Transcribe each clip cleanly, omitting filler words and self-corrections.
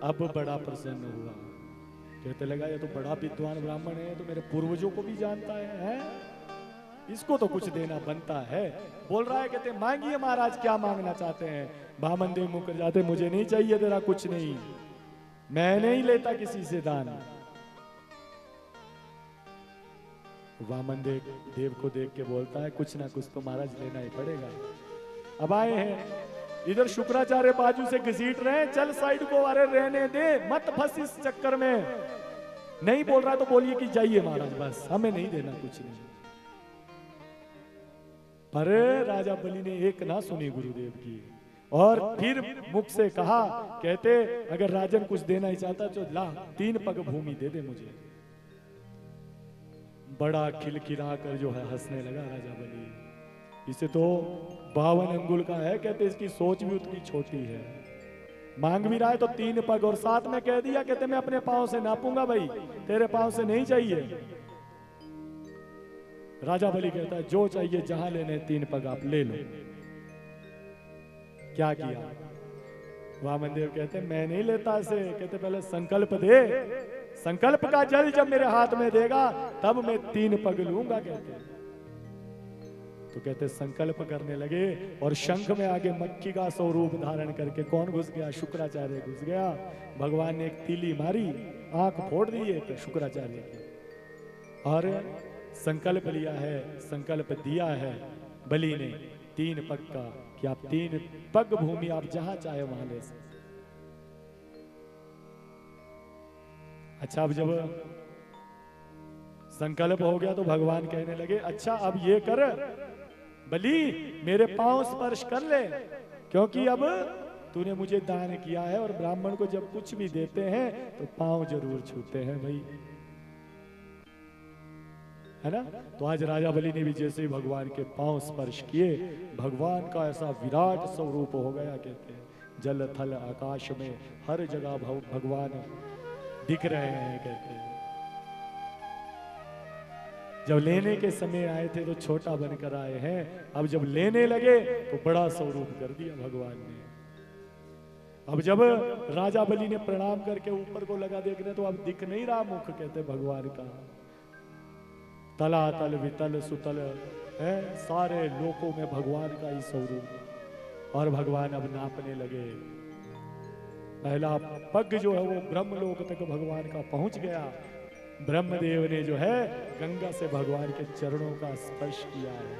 अब बड़ा प्रसन्न हुआ। कहते लगा ये तो बड़ा विद्वान ब्राह्मण है, तो मेरे पूर्वजों को भी जानता है? इसको तो कुछ देना बनता है। बोल रहा है, कहते मांगिए महाराज, क्या मांगना चाहते हैं? बामन देव मुकर जाते, मुझे नहीं चाहिए तेरा कुछ नहीं, मैं नहीं लेता किसी से दान। वामन देव को देख के बोलता है, कुछ ना कुछ तो महाराज लेना ही पड़ेगा। अब आए हैं इधर, शुक्राचार्य बाजू से घसीट रहे हैं, चल साइड को, अरे रहने दे, मत फंस इस चक्कर में। नहीं बोल रहा तो बोलिए कि जाइए महाराज, बस हमें नहीं देना कुछ नहीं। पर राजा बलि ने एक ना सुनी गुरुदेव की, और फिर मुख से कहा, कहते अगर राजन कुछ देना ही चाहता तो ला 3 पग भूमि दे दे मुझे। बड़ा खिलखिला कर जो है हंसने लगा राजा बलि। इसे तो 52 अंगुल का है, कहते इसकी सोच भी उतनी छोटी है। मांग भी रहा है तो 3 पग, और साथ में कह दिया, कहते मैं अपने पांव से नापूंगा भाई, तेरे पांव से नहीं चाहिए। राजा बलि कहता है जो चाहिए, जहां लेने 3 पग आप ले लो। क्या किया? वामन देव कहते मैं नहीं लेता से, कहते पहले संकल्प दे, संकल्प का जल जब मेरे हाथ में देगा तब मैं 3 पग लूंगा। कहते तो कहते संकल्प करने लगे, और शंख में आगे मक्खी का स्वरूप धारण करके कौन घुस गया? शुक्राचार्य घुस गया। भगवान ने एक तीली मारी, आंख फोड़ दी है शुक्राचार्य की, और संकल्प लिया है, संकल्प दिया है बलि ने 3 पग का, कि आप 3 पग भूमि आप जहां चाहे वहां ले सकते। अच्छा, अब जब संकल्प हो गया तो भगवान कहने लगे, अच्छा अब ये कर बलि, मेरे पांव स्पर्श कर ले, क्योंकि अब तूने मुझे दान किया है, और ब्राह्मण को जब कुछ भी देते हैं तो पांव जरूर छूते हैं भाई, है ना? तो आज राजा बलि ने भी जैसे ही भगवान के पांव स्पर्श किए, भगवान का ऐसा विराट स्वरूप हो गया। कहते हैं जल थल आकाश में हर जगह भगवान दिख रहे हैं। कहते हैं जब लेने के समय आए थे तो छोटा बनकर आए हैं, अब जब लेने लगे तो बड़ा स्वरूप कर दिया भगवान ने। अब जब राजा बलि ने प्रणाम करके ऊपर को लगा देखने, तो अब दिख नहीं रहा मुख, कहते भगवान का। तलातल वितल सुतल है, सारे लोकों में भगवान का ही स्वरूप। और भगवान अब नापने लगे। पहला पग जो है वो ब्रह्मलोक तक भगवान का पहुंच गया। ब्रह्मदेव ने जो है गंगा से भगवान के चरणों का स्पर्श किया है,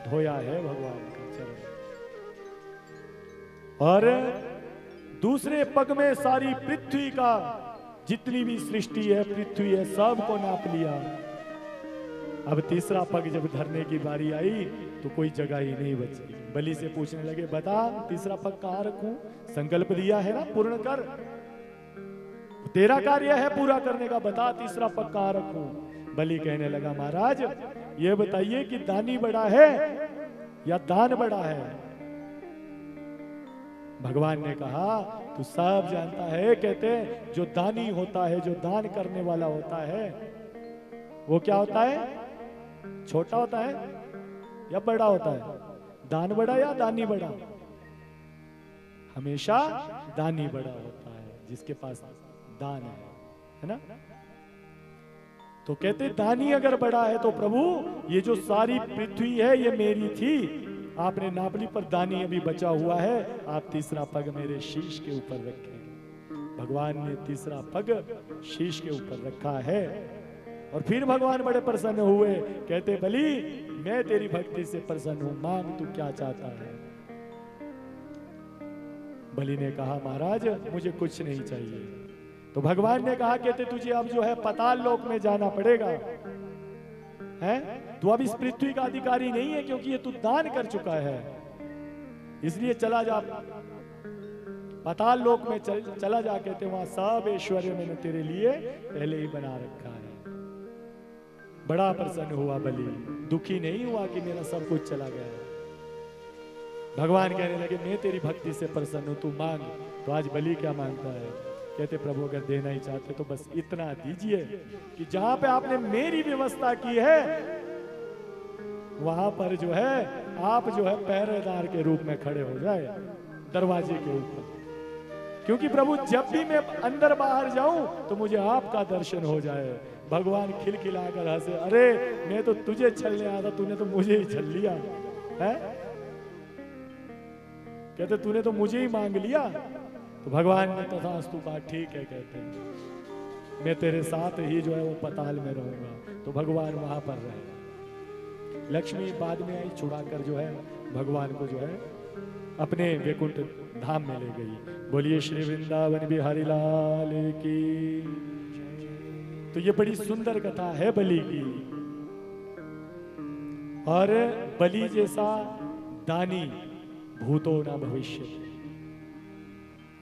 धोया है भगवान का चरण। और दूसरे पग में सारी पृथ्वी का जितनी भी सृष्टि है, पृथ्वी है, सबको नाप लिया। अब तीसरा पग जब धरने की बारी आई तो कोई जगह ही नहीं बची। बलि से पूछने लगे, बता तीसरा पग कहाँ रखूं? संकल्प लिया है ना, पूर्ण कर, तेरा कार्य है पूरा करने का, बता तीसरा पग कहाँ रखूं? बलि कहने लगा, महाराज ये बताइए कि दानी बड़ा है या दान बड़ा है? भगवान ने कहा, तू सब जानता है। कहते जो दानी होता है, जो दान करने वाला होता है, वो क्या होता है? छोटा होता है या बड़ा होता है? दान बड़ा या दानी बड़ा? हमेशा दानी बड़ा होता है, जिसके पास दान है ना? तो कहते दानी अगर बड़ा है तो प्रभु ये जो सारी पृथ्वी है ये मेरी थी, आपने नाप ली, पर दानी अभी बचा हुआ है, आप तीसरा पग मेरे शीश के ऊपर रखें। भगवान ने तीसरा पग शीश के ऊपर रखा है। और फिर भगवान बड़े प्रसन्न हुए। कहते बलि मैं तेरी भक्ति से प्रसन्न हूं, मांग तू क्या चाहता है? बलि ने कहा, महाराज मुझे कुछ नहीं चाहिए। तो भगवान ने कहा, कहते तुझे अब जो है पाताल लोक में जाना पड़ेगा, है? तू अब इस पृथ्वी का अधिकारी नहीं है, क्योंकि ये तू दान कर चुका है, इसलिए चला जा पाताल लोक में चला जा। कहते वहां सब ऐश्वर्य मैंने तेरे लिए पहले ही बना रखा है। बड़ा प्रसन्न हुआ बलि, दुखी नहीं हुआ कि मेरा सब कुछ चला गया है। भगवान कहने लगे, मैं तेरी भक्ति से प्रसन्न हूं, तू मांग। तो आज बलि क्या मांगता है? कहते प्रभु अगर देना ही चाहते तो बस इतना दीजिए कि जहां पे आपने मेरी व्यवस्था की है वहां पर जो है आप जो है पहरेदार के रूप में खड़े हो जाए दरवाजे के ऊपर। क्योंकि प्रभु जब भी मैं अंदर बाहर जाऊं तो मुझे आपका दर्शन हो जाए। भगवान खिलखिलाकर हंसे, अरे मैं तो तुझे छलने आया था, तूने तो मुझे ही छल लिया है। कहते तूने तो मुझे ही मांग लिया। तो भगवान ने तथास्तु कहा, ठीक है, कहते हैं मैं तेरे साथ ही जो है वो पताल में रहूंगा। तो भगवान वहां पर रहे। लक्ष्मी बाद में आई, छुड़ाकर जो है भगवान को जो है अपने वैकुंठ धाम में ले गई। बोलिए श्री वृंदावन बिहारी लाल की। तो ये बड़ी सुंदर कथा है बलि की। और बलि जैसा दानी भूतो ना भविष्य।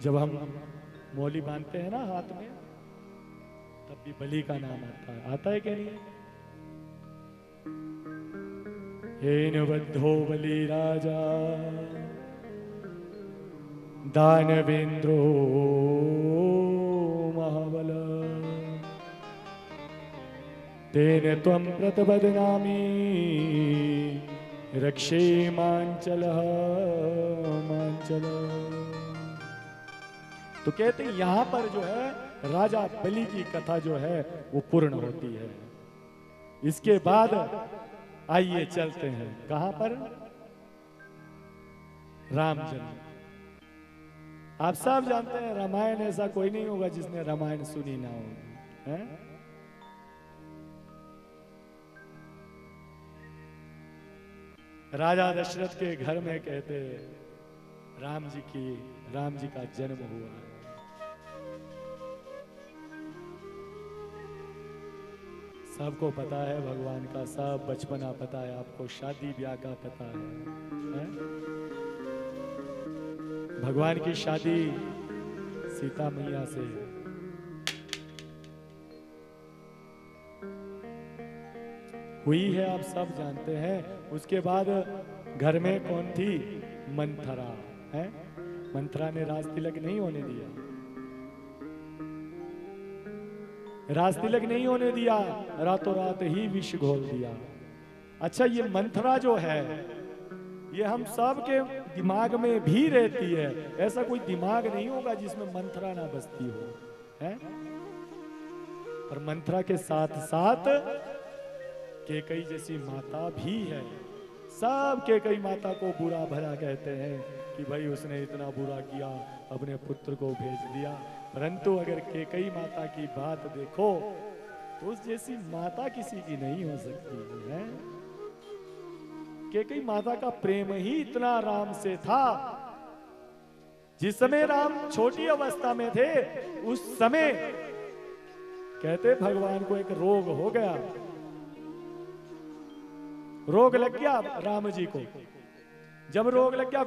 जब हम मौली बांधते हैं ना हाथ में, तब भी बलि का नाम आता है क्या नहीं? हेन बद्धो बलि राजा दानवेंद्रो महाबल तेन त्वं प्रतबदनामी रक्षे मांचल मांचल। तो कहते हैं यहां पर जो है राजा बलि की कथा जो है वो पूर्ण होती है। इसके बाद आइए चलते हैं कहां पर? राम जन्म। आप सब जानते हैं रामायण ऐसा कोई नहीं होगा जिसने रामायण सुनी ना हो, है? राजा दशरथ के घर में कहते राम जी का जन्म हुआ। सबको पता है भगवान का सब बचपना पता है, आपको शादी ब्याह का पता है? भगवान की शादी सीता मैया से हुई है, आप सब जानते हैं। उसके बाद घर में कौन थी? मंथरा है। मंथरा ने राज तिलक नहीं होने दिया, राज तिलक नहीं होने दिया, रातों रात ही विष घोल दिया। अच्छा, ये मंथरा जो है ये हम सब के दिमाग में भी रहती है। ऐसा कोई दिमाग नहीं होगा जिसमें मंथरा ना बसती हो, है? पर मंथरा के साथ साथ केकई जैसी माता भी है। सब केकई माता को बुरा भला कहते हैं कि भाई उसने इतना बुरा किया, अपने पुत्र को भेज दिया। परंतु अगर केकई माता की बात देखो तो उस जैसी माता किसी की नहीं हो सकती है। केकई माता का प्रेम ही इतना राम से था। जिस समय राम छोटी अवस्था में थे उस समय कहते भगवान को एक रोग हो गया, रोग लग गया राम जी को। जब रोग लग गया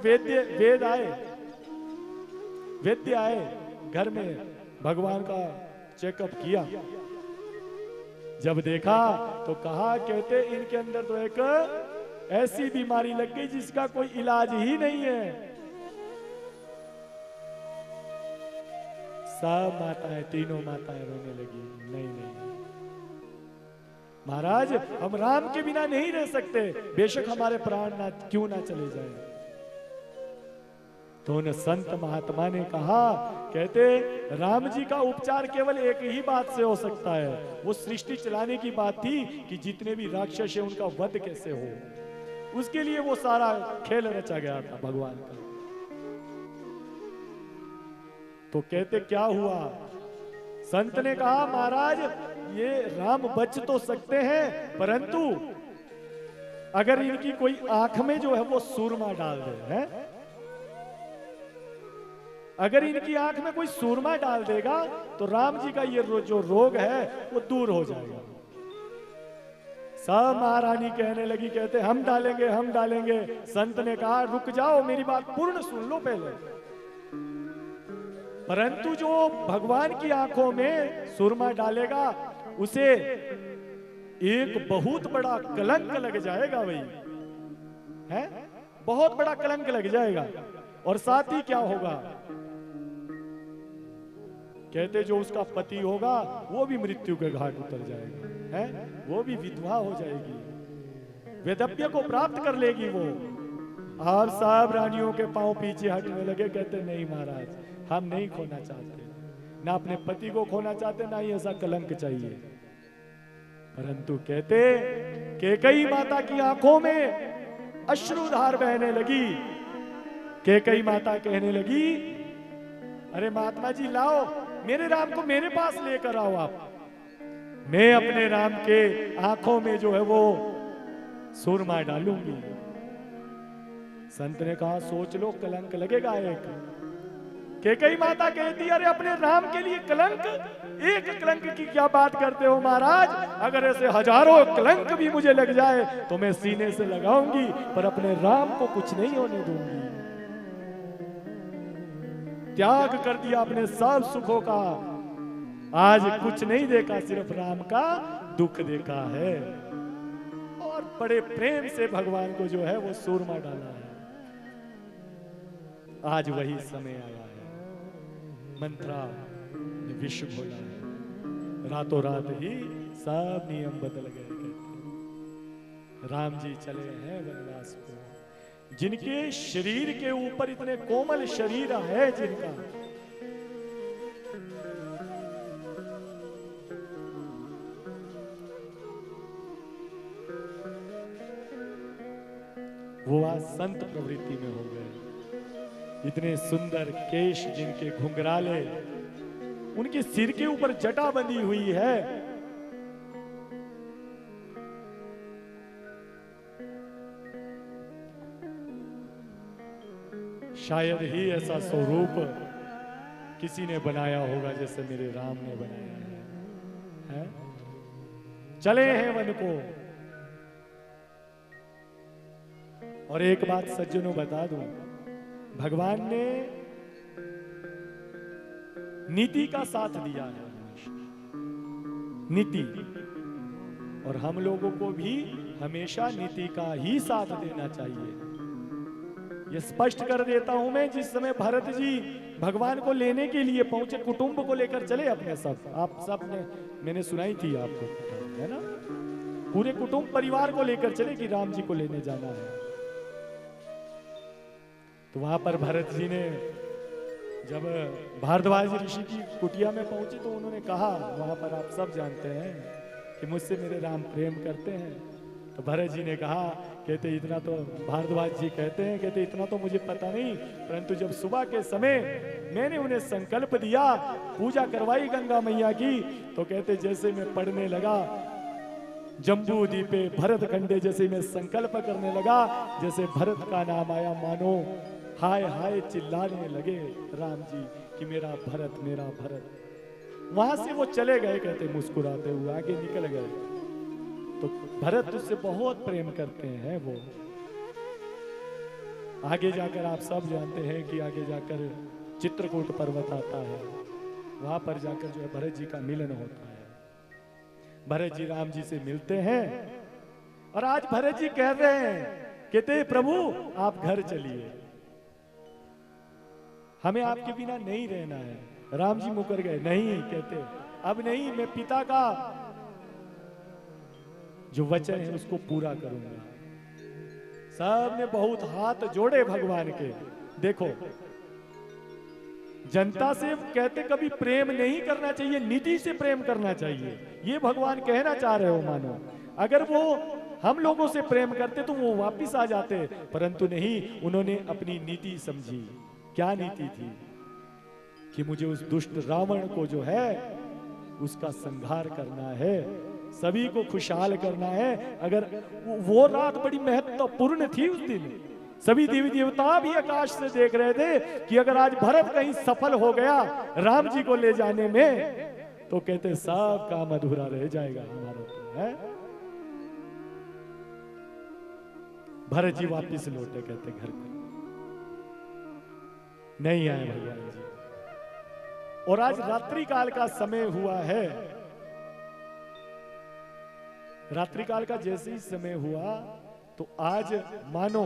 वैद्य आए घर में, भगवान का चेकअप किया। जब देखा तो कहा, कहते इनके अंदर तो एक ऐसी बीमारी लग गई जिसका कोई इलाज ही नहीं है। सब माताएं, तीनों माताएं रोने लगी। नहीं नहीं महाराज, हम राम के बिना नहीं रह सकते, बेशक हमारे प्राण ना क्यों ना चले जाए। तो उन संत महात्मा ने कहा, कहते राम जी का उपचार केवल एक ही बात से हो सकता है। वो सृष्टि चलाने की बात थी कि जितने भी राक्षस है उनका वध कैसे हो। उसके लिए वो सारा खेल रचा गया था भगवान का। तो कहते क्या हुआ? संत ने कहा, महाराज ये राम बच तो सकते हैं, परंतु अगर इनकी कोई आंख में जो है वो सूरमा डाल दे, है? अगर इनकी आंख में कोई सूरमा डाल देगा तो राम जी का ये जो रोग है वो दूर हो जाएगा। सब महारानी कहने लगी, कहते हम डालेंगे, हम डालेंगे। संत ने कहा, रुक जाओ, मेरी बात पूर्ण सुन लो पहले। परंतु जो भगवान की आंखों में सुरमा डालेगा उसे एक बहुत बड़ा कलंक लग जाएगा भाई, है? बहुत बड़ा कलंक लग जाएगा। और साथ ही क्या होगा? कहते जो उसका पति होगा वो भी मृत्यु के घाट उतर जाएगा, है? वो भी विधवा हो जाएगी, वैधव्य को प्राप्त कर लेगी वो। आप सब रानियों के पांव पीछे हटने लगे। कहते नहीं महाराज, हम नहीं खोना चाहते, ना अपने पति को खोना चाहते, ना ही ऐसा कलंक चाहिए। परंतु कहते कैकेयी माता की आंखों में अश्रुधार बहने लगी। कैकेयी माता कहने लगी, अरे महात्मा जी लाओ, मेरे राम को मेरे पास लेकर आओ आप, मैं अपने राम के आंखों में जो है वो सुरमा डालूंगी। संत ने कहा सोच लो, कलंक लगेगा एक। कैकेयी माता कहती, अरे अपने राम के लिए कलंक, एक कलंक की क्या बात करते हो महाराज, अगर ऐसे हजारों कलंक भी मुझे लग जाए तो मैं सीने से लगाऊंगी, पर अपने राम को कुछ नहीं होने दूंगी। त्याग कर दिया अपने सब सुखों का, आज कुछ नहीं देखा, सिर्फ राम का दुख देखा है। और बड़े प्रेम से भगवान को जो है वो सूरमा डाला है। आज वही समय आया है, मंत्रा ने विष घोला है, रातों रात ही सब नियम बदल गए। कहते राम जी चले हैं वनवास को, जिनके शरीर के ऊपर इतने कोमल शरीर है, जिनका वो आज संत प्रवृत्ति में हो गए। इतने सुंदर केश जिनके घुंघराले, उनके सिर के ऊपर जटा बंधी हुई है। शायद ही ऐसा स्वरूप किसी ने बनाया होगा जैसे मेरे राम ने बनाया है? चले हैं वन को। और एक बात सज्जनों बता दूं, भगवान ने नीति का साथ दिया है, नीति, और हम लोगों को भी हमेशा नीति का ही साथ देना चाहिए। ये स्पष्ट कर देता हूं मैं, जिस समय भरत जी भगवान को लेने के लिए पहुंचे, कुटुंब को लेकर चले अपने, सब आप सब ने, मैंने सुनाई थी आपको, है ना, पूरे कुटुंब परिवार को लेकर चले कि राम जी को लेने जाना है। तो वहां पर भरत जी ने जब भारद्वाज ऋषि की कुटिया में पहुंचे तो उन्होंने कहा, वहां पर आप सब जानते हैं कि मुझसे मेरे राम प्रेम करते हैं। तो भरत जी ने कहा, कहते इतना तो, भारद्वाज जी कहते हैं, कहते इतना तो मुझे पता नहीं, परंतु जब सुबह के समय मैंने उन्हें संकल्प दिया, पूजा करवाई गंगा मैया की, तो कहते जैसे मैं पढ़ने लगा, जम्बू द्वीपे भरत खंडे, जैसे मैं संकल्प करने लगा, जैसे भरत का नाम आया, मानो हाय हाय चिल्लाने लगे राम जी कि मेरा भरत, मेरा भरत। वहां से वो चले गए, कहते मुस्कुराते हुए आगे निकल गए। तो भरत उससे बहुत प्रेम करते हैं। वो आगे जाकर आप सब जानते हैं कि आगे जाकर चित्रकूट पर्वत आता है, वहां पर जाकर जो है भरत जी का मिलन होता है। भरत जी राम जी से मिलते हैं और आज भरत जी कह रहे हैं, कहते प्रभु आप घर चलिए, हमें आपके बिना नहीं रहना है। राम जी मुकर गए, नहीं, कहते अब नहीं, मैं पिता का जो वचन है उसको पूरा करूंगा। सब ने बहुत हाथ जोड़े भगवान के। देखो, जनता से कहते कभी प्रेम नहीं करना चाहिए, नीति से प्रेम करना चाहिए, ये भगवान कहना चाह रहे हो मानो। अगर वो हम लोगों से प्रेम करते तो वो वापिस आ जाते, परंतु नहीं, उन्होंने अपनी नीति समझी। क्या नीति थी? कि मुझे उस दुष्ट रावण को जो है उसका संहार करना है, सभी को खुशहाल करना है। अगर वो रात बड़ी महत्वपूर्ण थी उस दिन, सभी देवी देवता भी आकाश से देख रहे थे कि अगर आज भरत कहीं सफल हो गया राम जी को ले जाने में, तो कहते सब काम अधूरा रह जाएगा हमारा, तो है। भरत जी वापिस लौटे, कहते घर को नहीं आए भगवान जी। और आज रात्रि काल का समय हुआ है। रात्रि काल का जैसे ही समय हुआ तो आज मानो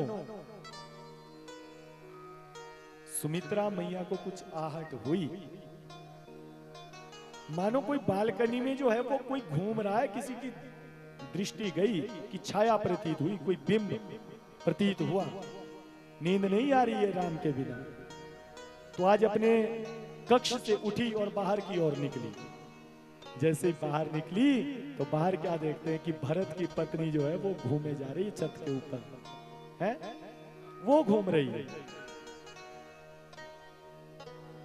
सुमित्रा मैया को कुछ आहट हुई, मानो कोई बालकनी में जो है वो कोई घूम रहा है, किसी की दृष्टि गई कि छाया प्रतीत हुई, कोई बिंब प्रतीत हुआ। नींद नहीं आ रही है राम के बिना। तो आज अपने कक्ष से उठी और बाहर की ओर निकली। जैसे ही बाहर निकली तो बाहर क्या देखते हैं कि भरत की पत्नी जो है वो घूमे जा रही है छत के ऊपर, है वो घूम रही है।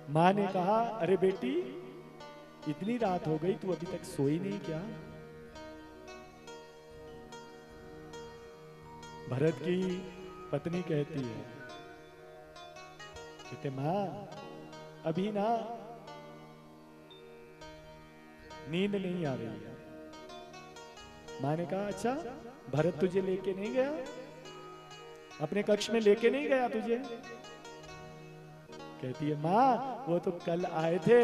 माँ ने कहा, अरे बेटी इतनी रात हो गई, तू अभी तक सोई नहीं क्या? भरत की पत्नी कहती है, कहते माँ अभी ना नींद नहीं आ रही है। माँ ने कहा, अच्छा भरत तुझे लेके नहीं गया, अपने कक्ष में लेके नहीं गया तुझे? कहती है, माँ वो तो कल आए थे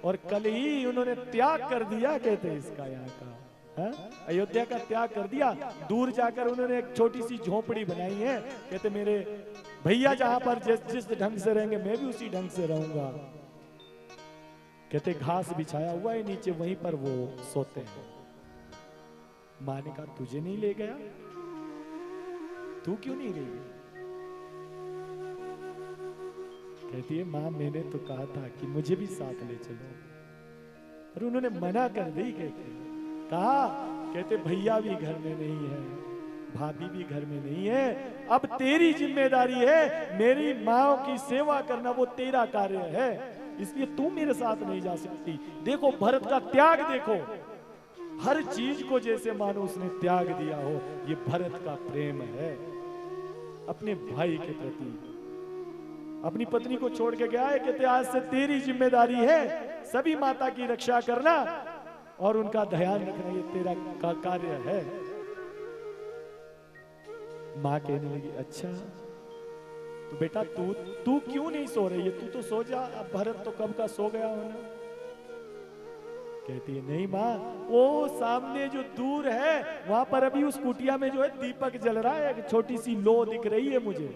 और कल ही उन्होंने त्याग कर दिया, कहते इसका यहाँ का, हाँ? अयोध्या का त्याग कर दिया। दूर जाकर उन्होंने एक छोटी सी झोपड़ी बनाई है। कहते मेरे भैया जहां पर जिस ढंग से रहेंगे मैं भी उसी ढंग से रहूंगा। कहते घास बिछाया हुआ है नीचे, वहीं पर वो सोते हैं। माँ ने कहा, तुझे नहीं ले गया? तू क्यों नहीं गई? कहती है, माँ मैंने तो कहा था कि मुझे भी साथ ले चलो, पर उन्होंने मना कर दी। कहते भैया भी घर में नहीं है, भाभी भी घर में नहीं है, अब तेरी जिम्मेदारी है, मेरी माँ की सेवा करना वो तेरा कार्य है, इसलिए तू मेरे साथ नहीं जा सकती। देखो भरत का त्याग देखो, हर चीज को जैसे मानो उसने त्याग दिया हो। ये भरत का प्रेम है अपने भाई के प्रति। अपनी पत्नी को छोड़ के गया है, कहते आज से तेरी जिम्मेदारी है, सभी माता की रक्षा करना और उनका ध्यान रखना, ये तेरा कार्य है। माँ कहने लगी, अच्छा तो बेटा तू क्यों नहीं सो रही है? तू तो सो जा, अब भरत तो कब का सो गया होना। कहती है, नहीं माँ, वो सामने जो दूर है वहां पर अभी उस कुटिया में जो है दीपक जल रहा है, एक छोटी सी लो दिख रही है मुझे।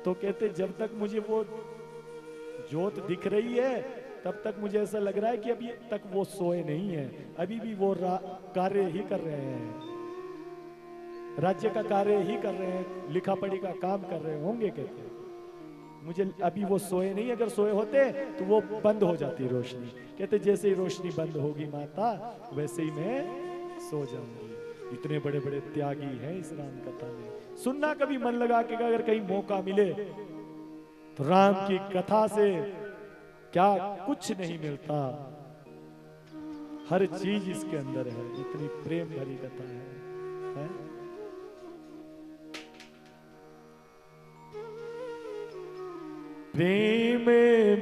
तो कहते जब तक मुझे वो जोत दिख रही है तब तक मुझे ऐसा लग रहा है कि अभी तक वो सोए नहीं है, अभी भी वो कार्य ही कर रहे हैं, राज्य का कार्य ही कर रहे हैं, लिखा पढ़ी का काम कर रहे होंगे। कहते मुझे अभी वो सोए नहीं, अगर सोए होते तो वो बंद हो जाती रोशनी। कहते जैसे ही रोशनी बंद होगी माता वैसे ही मैं सो जाऊंगी। इतने बड़े बड़े त्यागी हैं इस राम कथा में। सुनना कभी मन लगा के, अगर कहीं मौका मिले तो राम की कथा से क्या कुछ नहीं मिलता, हर चीज इसके अंदर है, इतनी प्रेम भरी कथा है? प्रेम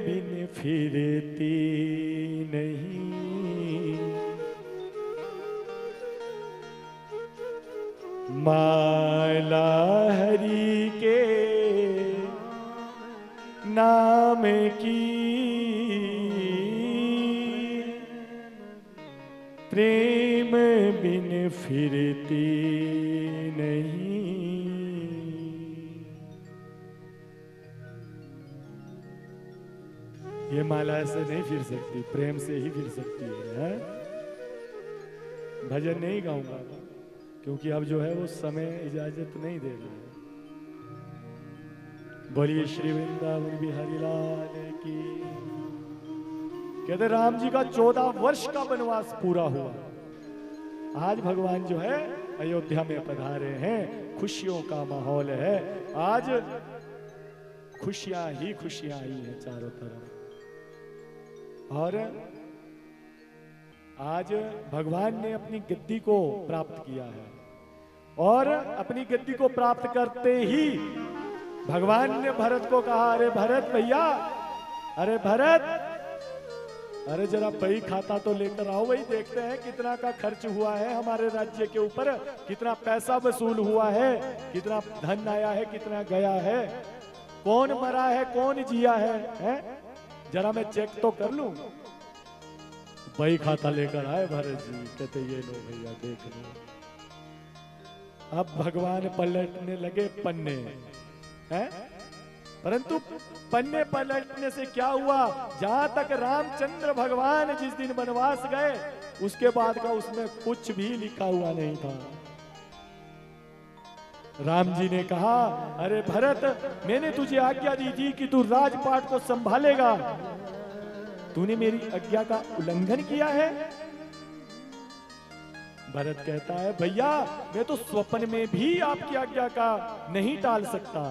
बिन फिरती नहीं, माला हरि के नाम की, प्रेम बिन फिरती नहीं। ये माला ऐसे नहीं फिर सकती, प्रेम से ही फिर सकती है? भजन नहीं गाऊंगा क्योंकि अब जो है वो समय इजाजत नहीं दे रहा है। बोलिए श्री वृंदावन बिहारी लाल की। कहते राम जी का 14 वर्ष का वनवास पूरा हुआ, आज भगवान जो है अयोध्या में पधारे हैं, खुशियों का माहौल है, आज खुशियां ही खुशियां आई हैं चारों तरफ। और आज भगवान ने अपनी गद्दी को प्राप्त किया है, और अपनी गद्दी को प्राप्त करते ही भगवान ने भरत को कहा, अरे भरत भैया, अरे भरत, अरे जरा बही खाता तो लेकर आओ, वही देखते हैं कितना का खर्च हुआ है हमारे राज्य के ऊपर, कितना पैसा वसूल हुआ है, कितना धन आया है, कितना गया है, कौन मरा है, कौन जिया है? जरा मैं चेक तो कर लूं। बही खाता लेकर आए भरत जी, कहते ये लो भैया देख लो। अब भगवान पलटने लगे पन्ने, हैं? परंतु पन्ने पलटने से क्या हुआ? जहां तक रामचंद्र भगवान जिस दिन वनवास गए उसके बाद का उसमें कुछ भी लिखा हुआ नहीं था। राम जी ने कहा, अरे भरत, मैंने तुझे आज्ञा दी थी कि तू राजपाट को संभालेगा, तूने मेरी आज्ञा का उल्लंघन किया है। भरत कहता है, भैया मैं तो स्वप्न में भी आपकी आज्ञा का नहीं टाल सकता।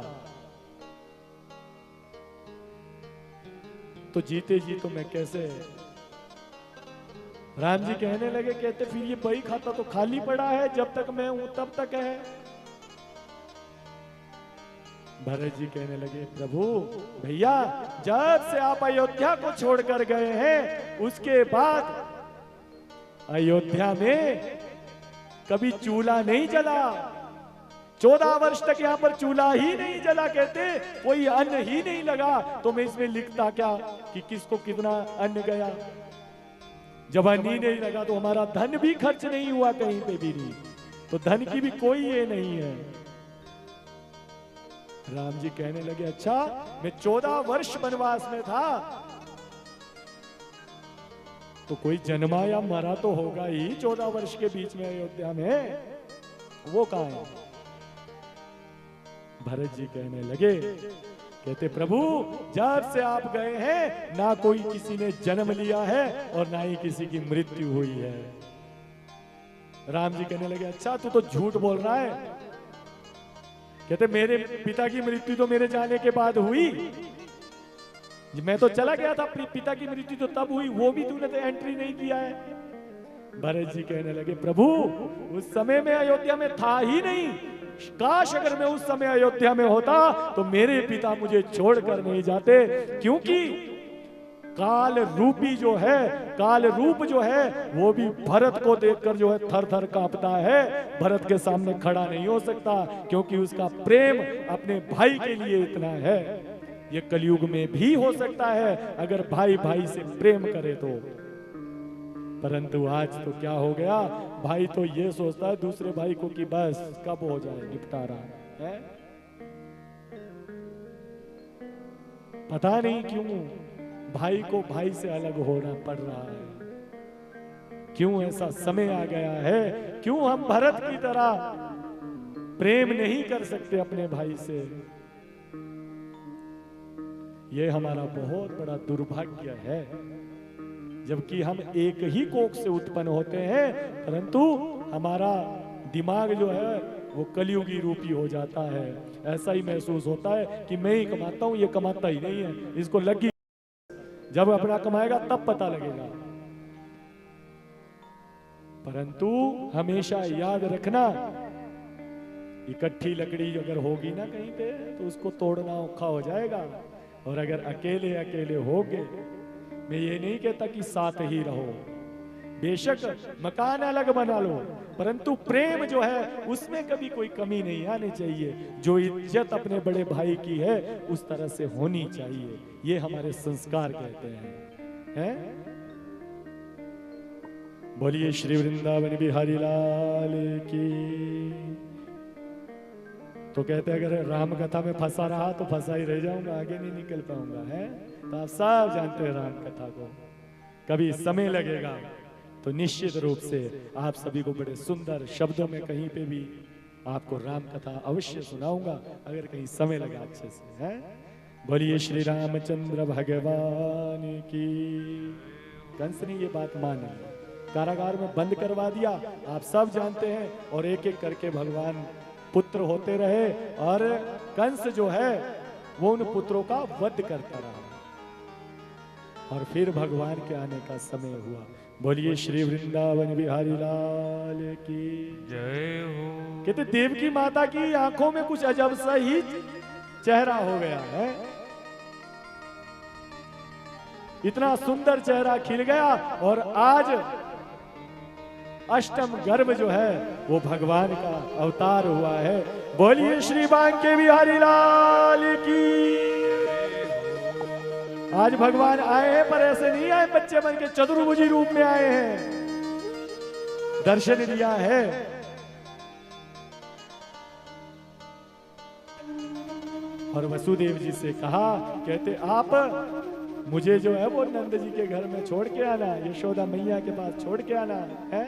तो जीते जी तो मैं कैसे। राम जी कहने लगे, कहते फिर ये बही खाता तो खाली पड़ा है, जब तक मैं हूं तब तक है। भरत जी कहने लगे, प्रभु भैया जब से आप अयोध्या को छोड़कर गए हैं उसके बाद अयोध्या में कभी चूल्हा नहीं जला। 14 वर्ष तक यहाँ पर चूल्हा ही नहीं जला, कहते कोई अन्न ही नहीं लगा। तो मैं इसमें लिखता क्या कि किसको कितना अन्न गया। जब अन्न ही नहीं लगा तो हमारा धन भी खर्च नहीं हुआ कहीं पे भी नहीं, तो धन की भी कोई ये नहीं है। राम जी कहने लगे, अच्छा मैं 14 वर्ष वनवास में था तो कोई जन्मा या मरा तो होगा ही 14 वर्ष के बीच में अयोध्या में, वो कहां है। भरत जी कहने लगे, कहते प्रभु जब से आप गए हैं ना कोई किसी ने जन्म लिया है और ना ही किसी की मृत्यु हुई है। राम जी कहने लगे, अच्छा तू तो झूठ बोल रहा है। कहते मेरे पिता की मृत्यु तो मेरे जाने के बाद हुई, मैं तो चला गया था, पिता की मृत्यु तो तब हुई, वो भी तूने तो एंट्री नहीं किया है। भरत जी कहने लगे, प्रभु उस समय में अयोध्या में था ही नहीं, काश अगर मैं उस समय अयोध्या में होता तो मेरे पिता मुझे छोड़कर नहीं जाते, क्योंकि काल रूपी जो है, काल रूप जो है वो भी भरत को देखकर जो है थर थर कांपता है। भरत के सामने खड़ा नहीं हो सकता क्योंकि उसका प्रेम अपने भाई के लिए इतना है। ये कलयुग में भी हो सकता है अगर भाई भाई से प्रेम करे तो, परंतु आज तो क्या हो गया, भाई तो ये सोचता है दूसरे भाई को कि बस कब हो जाए निपटारा है। पता नहीं क्यों भाई को भाई से अलग होना पड़ रहा है, क्यों ऐसा समय आ गया है, क्यों हम भरत की तरह प्रेम नहीं कर सकते अपने भाई से। ये हमारा बहुत बड़ा दुर्भाग्य है, जबकि हम एक ही कोख से उत्पन्न होते हैं, परंतु हमारा दिमाग जो है वो कलयुगी रूपी हो जाता है। ऐसा ही महसूस होता है कि मैं ही कमाता हूं, ये कमाता ही नहीं है, इसको लगी, जब अपना कमाएगा तब पता लगेगा। परंतु हमेशा याद रखना, इकट्ठी लकड़ी अगर होगी ना कहीं पे तो उसको तोड़ना औखा हो जाएगा, और अगर अकेले अकेले होगे, मैं ये नहीं कहता कि साथ ही रहो, बेशक मकान अलग बना लो, परंतु प्रेम जो है उसमें कभी कोई कमी नहीं आनी चाहिए। जो इज्जत अपने बड़े भाई की है उस तरह से होनी चाहिए, ये हमारे संस्कार कहते हैं। बोलिए श्री वृंदावन बिहारी लाल की। तो कहते हैं अगर राम कथा में फंसा रहा तो फंसा ही रह जाऊंगा, आगे नहीं निकल पाऊंगा, है। तो आप सब जानते हैं राम कथा को, कभी समय लगेगा तो निश्चित रूप से आप सभी को बड़े सुंदर शब्दों में कहीं पे भी आपको राम कथा अवश्य सुनाऊंगा, अगर कहीं समय लगा अच्छे से, है। बोलिए श्री रामचंद्र भगवान की। कंस ने ये बात मानी, कारागार में बंद करवा दिया, आप सब जानते हैं, और एक एक करके भगवान पुत्र होते रहे, और कंस जो है वो उन पुत्रों का वध करता रहा, और फिर भगवान के आने का समय हुआ। बोलिए श्री वृंदावन बिहारी लाल की जय हो। कहते देवकी माता की आंखों में कुछ अजब सा ही चेहरा हो गया है, इतना सुंदर चेहरा खिल गया, और आज अष्टम गर्भ जो है वो भगवान का अवतार हुआ है। बोलिए श्री बांके बिहारी लाल की। आज भगवान आए हैं, पर ऐसे नहीं आए बच्चे बन के, चतुर्भुजी रूप में आए हैं, दर्शन दिया है। और वसुदेव जी से कहा, कहते आप मुझे जो है वो नंद जी के घर में छोड़ के आना, यशोदा मैया के पास छोड़ के आना है।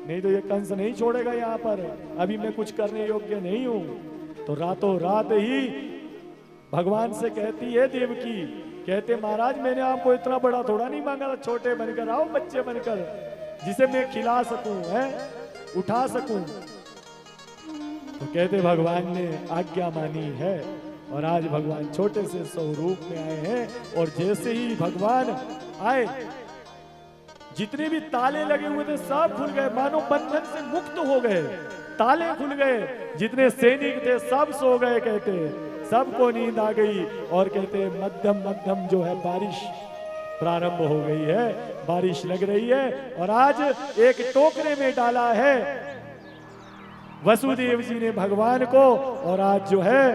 नहीं तो ये कंस नहीं छोड़ेगा यहाँ पर, अभी मैं कुछ करने योग्य नहीं हूं। तो रातों रात ही भगवान से कहती है देवकी, कहते महाराज मैंने आपको इतना बड़ा थोड़ा नहीं मांगा था, छोटे बनकर आओ, बच्चे बनकर, जिसे मैं खिला सकूं, है उठा सकूं। तो कहते भगवान ने आज्ञा मानी है और आज भगवान छोटे से स्वरूप में आए हैं। और जैसे ही भगवान आए, जितने भी ताले लगे हुए थे सब खुल गए, मानो बंधन से मुक्त हो गए, ताले खुल गए। जितने सैनिक थे सब सो गए, कहते सबको नींद आ गई। और कहते मध्यम मध्यम जो है बारिश प्रारंभ हो गई है, बारिश लग रही है। और आज एक टोकरे में डाला है वसुदेव जी ने भगवान को, और आज जो है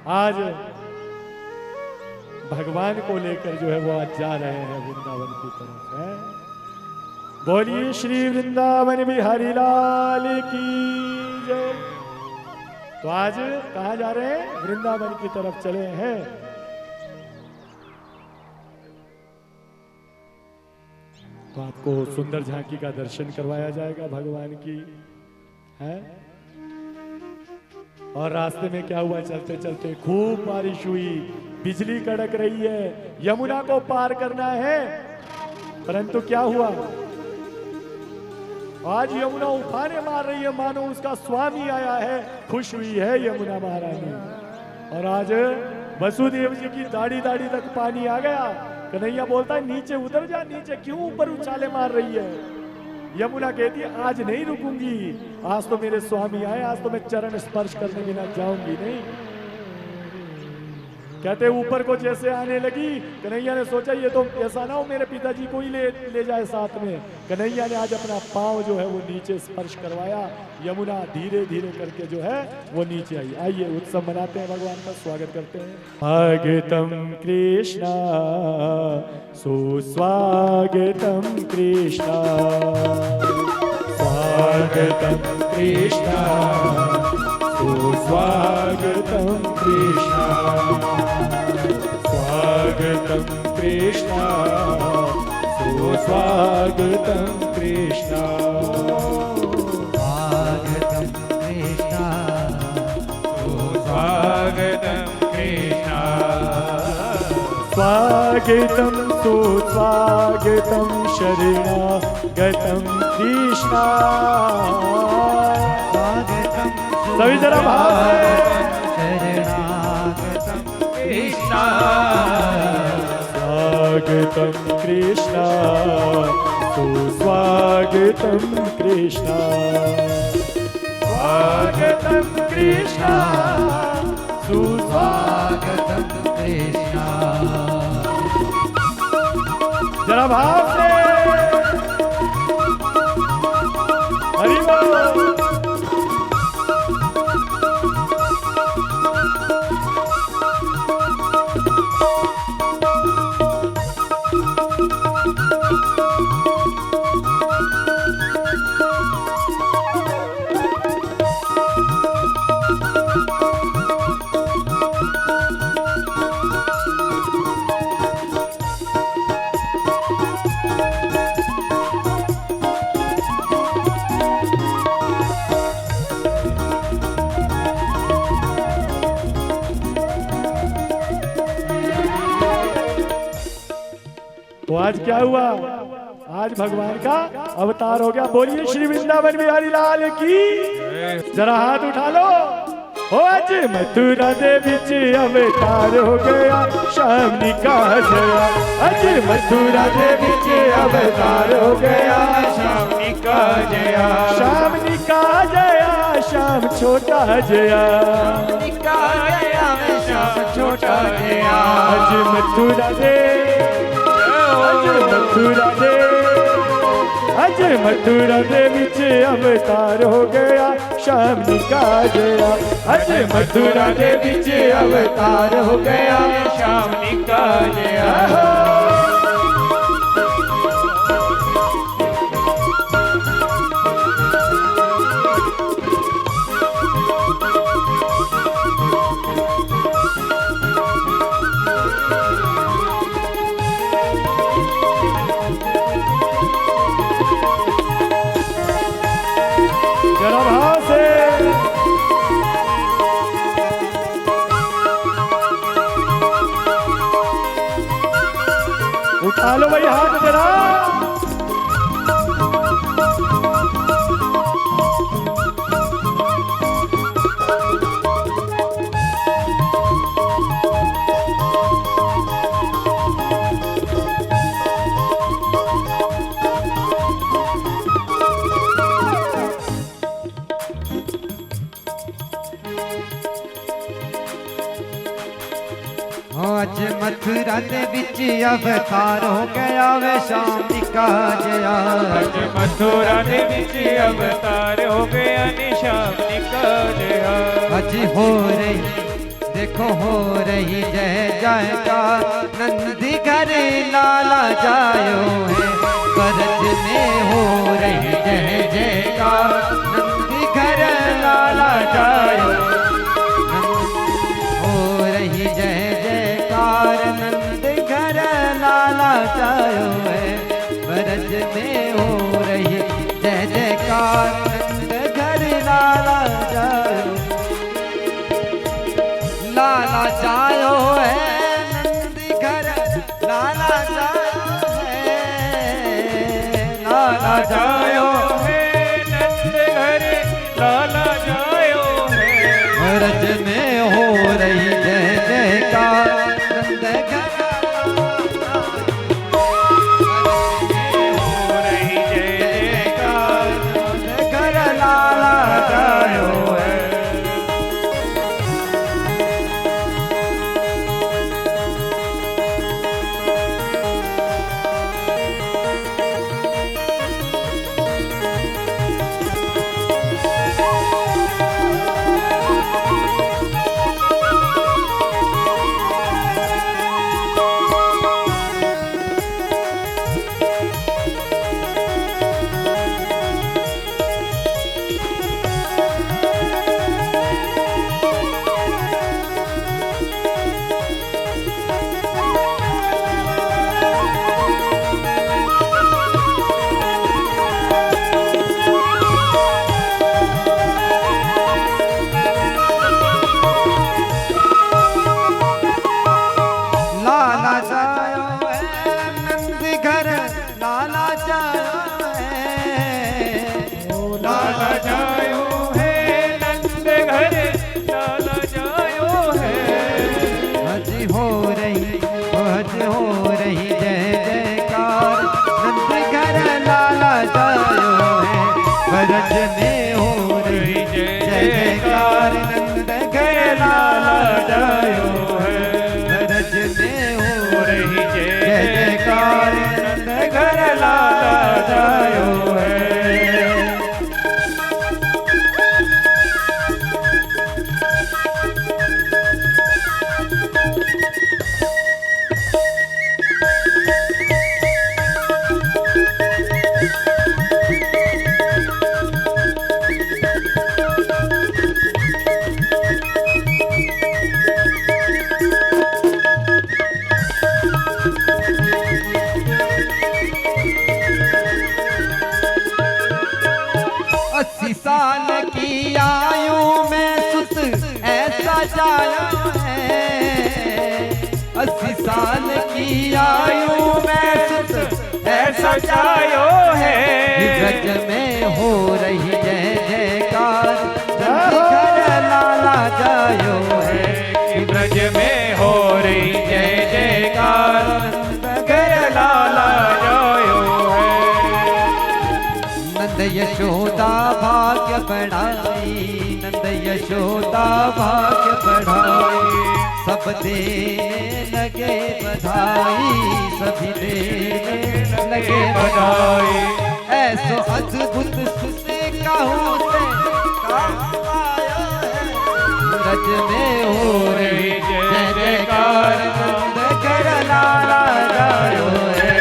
आज भगवान को लेकर जो है वो आज जा रहे हैं वृंदावन की तरफ है। बोलिए श्री वृंदावन बिहारी लाल की जय। तो आज कहाँ जा रहे हैं? वृंदावन की तरफ चले हैं। तो आपको सुंदर झांकी का दर्शन करवाया जाएगा भगवान की, है। और रास्ते में क्या हुआ, चलते चलते खूब बारिश हुई, बिजली कड़क रही है, यमुना को पार करना है। परंतु क्या हुआ, आज यमुना उफाने मार रही है, मानो उसका स्वामी आया है, खुश हुई है यमुना महारानी। और आज वसुदेव जी की दाढ़ी दाढ़ी तक पानी आ गया। कन्हैया बोलता है नीचे उतर जा, नीचे क्यों ऊपर उछाले मार रही है। यमुना कहती है आज नहीं रुकूंगी, आज तो मेरे स्वामी आए, आज तो मैं चरण स्पर्श करने बिना जाऊंगी नहीं। कहते ऊपर को जैसे आने लगी, कन्हैया ने सोचा ये तो ऐसा ना हो मेरे पिताजी को ही ले जाए साथ में। कन्हैया ने आज अपना पांव जो है वो नीचे स्पर्श करवाया, यमुना धीरे धीरे करके जो है वो नीचे आई। आइए उत्सव मनाते हैं, भगवान का स्वागत करते हैं। स्वागतम कृष्णा सुस्वागतम कृष्णा, स्वागतम कृष्णा सुस्वागतम कृष्णा, स्वागतम कृष्णा सुस्वागतम कृष्णा, स्वागतम कृष्णा सुस्वागतम कृष्णा, स्वागतम सुस्वागतम शरणागतम कृष्णा। सभी जरा भाव शरणागतम कृष्णा, स्वागतम कृष्णा सुस्वागतम कृष्णा, स्वागतम कृष्णा सुस्वागतम कृष्णा। जरा भाव से हरि बोल। तो आज क्या हुआ, आज भगवान का अवतार हो गया। बोलिए श्री वृंदावन बिहारी लाल की, जरा हाथ उठा लो। हो आज मथुरा दे विच अवतार हो गया, शाम का जया। आज मथुरा दे विच अवतार हो गया, शाम का जया। शाम का जया, शाम छोटा जया, श्याम छोटा जया। आज मथुरा दे, आज मथुरा दे, आज मथुरा दे विच अवतार हो गया, शाम का जया। आज मथुरा दे विच अवतार हो गया, श्याम का जया। उठा लो भाई हाथ जरा। आज मथुरा दे विच अवतार हो गया वे शाम निकाज आज मथुरा दे विच अवतार हो गया नी शाम निकाज आज हो रही देखो हो रही जय जयकार नंदी घर लाला जायो है ब्रज में हो रही जय जयकार नंदी घर लाला जायो हो रही जय जयकार नंद घर लाला जायो है ब्रज में हो रही जय जयकार नंद घर लाला जायो लाला जायो है नंद घर लाला जायो है लाला जायो है नंद घर लाला जायो है ब्रज में हो रही जय जयकार नंद घर हो रही जय जयकार नंद घर लाला जायो है लाला जायो है नंद घर लाला जायो है लाला जायो है नंद घर लाला जायो है हज हो रही जय जयकार नंद घर लाला जायो है ब्रज में हो रही जय जयकार नंद घर लाला जायो है ब्रज में हो रही जय जयकार नंद घर लाला जायो है अस्सी साल की आयु में सुत ऐसा जाया है 80 साल की आयु में सुत ऐसा जायो है ब्रज में हो रही जय जयकार नंद घर लाला जायो है ब्रज में हो रही जय जयकार नंद घर लाला जायो है नंद यशोदा भाग्य बढ़ाई नंद यशोदा भाग्य बढ़ाई सब देने लगे बधाई सभी देने लगे बधाई ऐसो अद्भुत सुसे कहूँ से काम आया है ब्रज में हो रही जय जयकार नंद घर लाला जायो है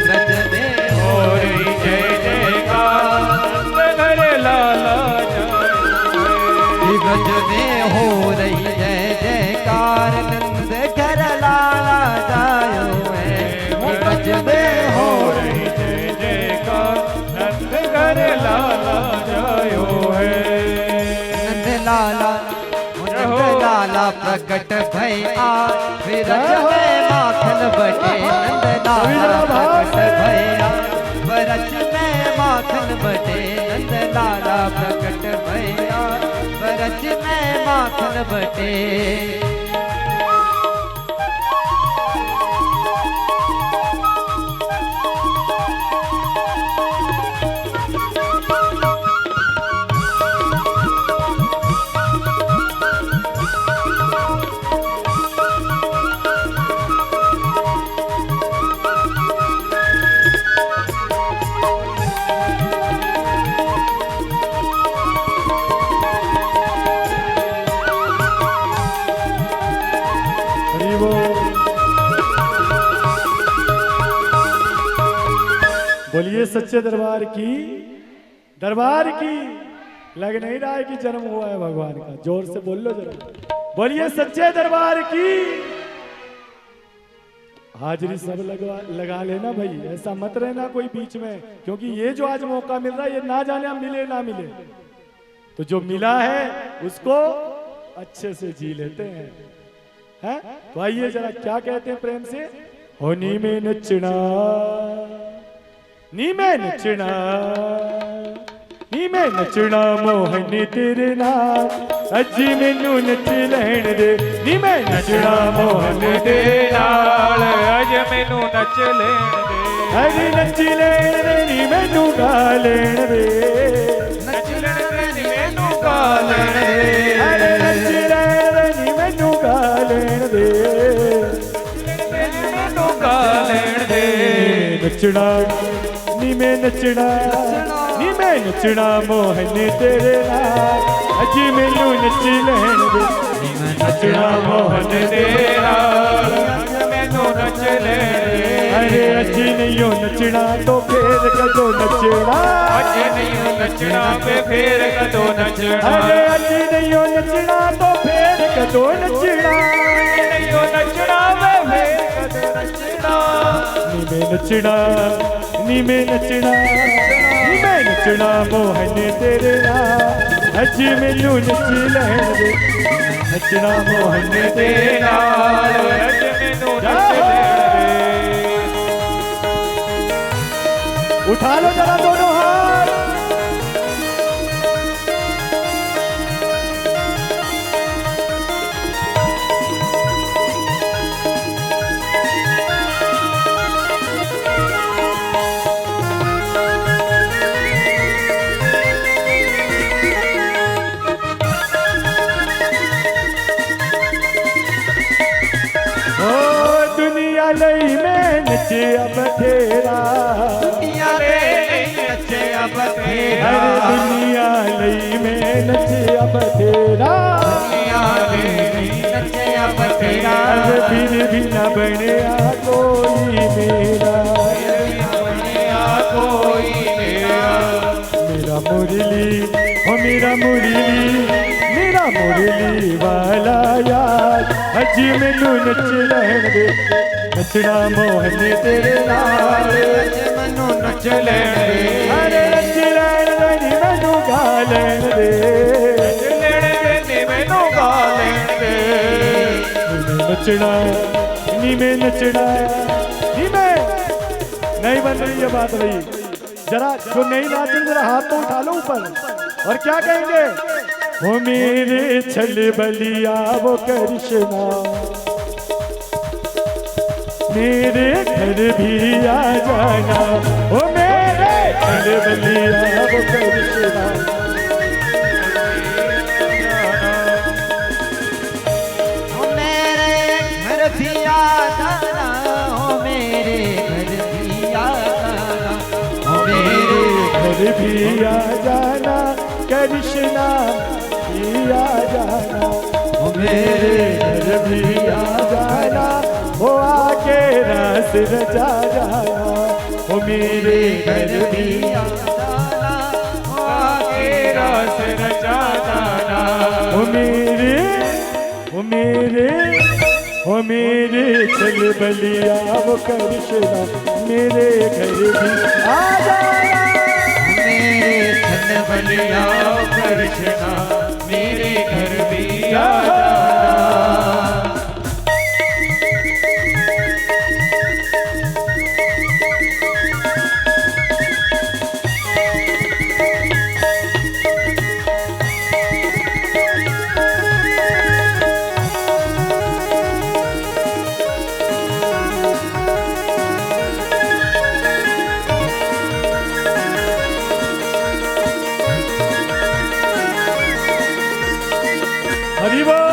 ब्रज में हो रही जय जयकार नंद घर लाला जायो है ब्रज में हो रही जय जयकार नंद घर लाला जायो है ब्रज में हो रही जय जयकार नंद घर लाला जायो है नंद लाला नंद लाला लाला प्रकट भया विरज में माखन बटे नंद लाला प्रकट भया विरज में माखन बटे नंद लाला प्रकट भया विरज में माखन बटे। बोलिए सच्चे दरबार की, दरबार की। लग नहीं रहा है कि जन्म हुआ है भगवान का, जोर से बोल लो जरा। बोलिए सच्चे दरबार की। हाजिरी सब लगा लेना भाई, ऐसा मत रहना कोई बीच में, क्योंकि ये जो आज मौका मिल रहा है ये ना जाने मिले ना मिले, तो जो मिला है उसको अच्छे से जी लेते हैं। तो आइए जरा क्या कहते हैं प्रेम से। होनी में नचना, नी में नचना, नी में नचना मोहनी तेरे नाल, अजी मैनू नच लैण दे। नी में नचना मोहन तेरे नाल, अज मैनू नच लेण दे। अजी नच लैण दे, नी मैनू गा लैण दे। नच लेण दे, नी मैनू गा लैण दे। अरे नच लैण दे, नी मैनू गा लैण दे। मैनू गा लैण दे। नचना नी में नचना, नी में नचना मोहन तेरे नाल, अजी मैनू नच लैण दे। नचना मोहन तेरे नाल, मैनू नच लेण दे। अरे अजी नहीं नचना तो फिर कदों नचना। अज नहीं नचना पे फिर कदों नचना। अरे अजी नहीं नचना तो फिर कदों नचना। नहीं नचना पे फिर कदों नचना। नी में नचना, नी में नचना, नी में नचना मोहन तेरे नाल, अजी मैनू नच लैण दे। नचना मोहन तेरे नाल, अज मैनू नच लेण दे। उठा लो जरा दोनों हाथ। दुनिया लई में नचिया बथेरा, दुनिया में नचिया बथेरा, अरे दुनिया लई में नचिया बथेरा। दुनिया में नचिया बथेरा, अरे फिर भी न बनया कोई मेरा। कोई मेरा मुरली हो मेरा मुरली, मेरा मुरली वाला यार, अजी मैनू नच लैण दे। नचना मोहन तेरे नाल, मैनू नच लैण दे। अरे नच लैण दे, नी मैनू गा लैण दे। नच लेण दे, नी मैनू गा लैण दे। नी में नचना, नी में नचना, नी में नहीं बन रही है बात भाई। जरा जो नहीं नाचेंगे जरा हाथ तो उठा लो ऊपर और क्या कहेंगे। वो मेरे छल बलिया वो कृष्णा, मेरे घर भी आ जाना। वो मेरे छल बलिया वो कृष्णा, मेरे घर भी आ जाना। ओ मेरे घर भी आ जाना। ओ मेरे घर भी आ जाना, कृष्णा भी आ जाना। ओ मेरे घर भी आ जाना, वो आके रस रचा जाना। वो मेरे घर भी आ जाना। ओ आके रस रचा जाना। वो मेरे, वो मेरे, वो मेरे चल बलिया वो कृष्णा, मेरे घर भी आ जाना। मेरे छन बलिया कृष्णा मेरे घर भी आ जाना। हरि बोल।